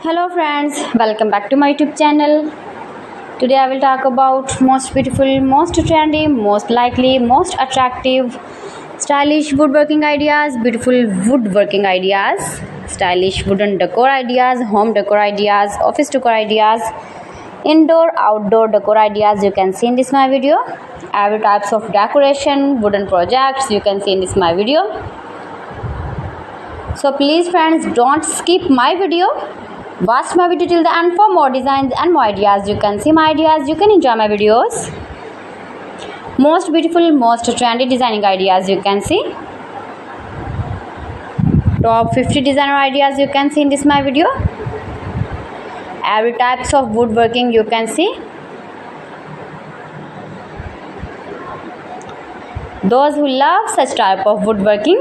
Hello friends, welcome back to my YouTube channel. Today I will talk about most beautiful, most trendy, most likely, most attractive, stylish woodworking ideas, beautiful woodworking ideas, stylish wooden decor ideas, home decor ideas, office decor ideas, indoor, outdoor decor ideas you can see in this my video. Every types of decoration, wooden projects you can see in this my video. So please friends, don't skip my video. Watch my video till the end for more designs and more ideas. You can see my ideas, you can enjoy my videos. Most beautiful, most trendy designing ideas you can see. Top 50 designer ideas you can see in this my video. Every types of woodworking you can see. Those who love such type of woodworking,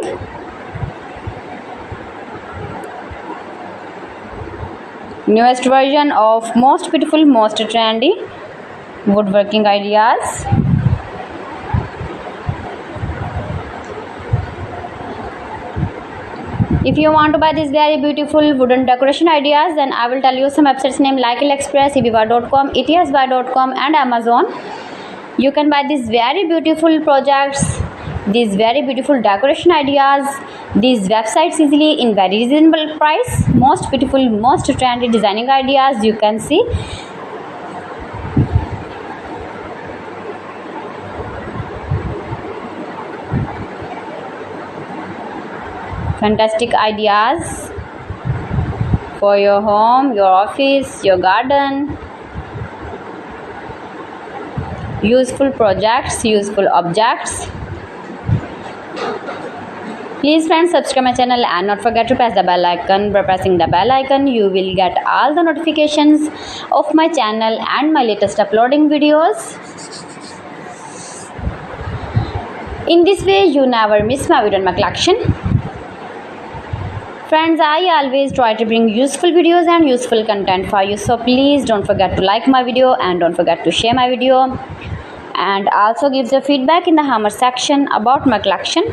newest version of most beautiful, most trendy woodworking ideas. If you want to buy these very beautiful wooden decoration ideas, then I will tell you some websites name like AliExpress, eBay.com, etsbuy.com and Amazon. You can buy these very beautiful projects, these very beautiful decoration ideas, these websites easily in very reasonable price. Most beautiful, most trendy designing ideas you can see. Fantastic ideas for your home, your office, your garden. Useful projects, useful objects. Please friends, subscribe my channel and not forget to press the bell icon. By pressing the bell icon, you will get all the notifications of my channel and my latest uploading videos. In this way, you never miss my video and my collection. Friends, I always try to bring useful videos and useful content for you. So please don't forget to like my video and don't forget to share my video. And also give your feedback in the comment section about my collection.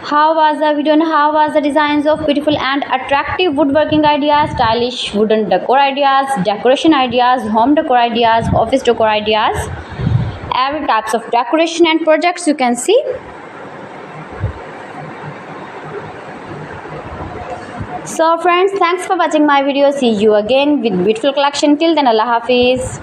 How was the video and how was the designs of beautiful and attractive woodworking ideas, stylish wooden decor ideas, decoration ideas, home decor ideas, office decor ideas, every types of decoration and projects you can see. So friends, thanks for watching my video. See you again with beautiful collection. Till then, Allah Hafiz.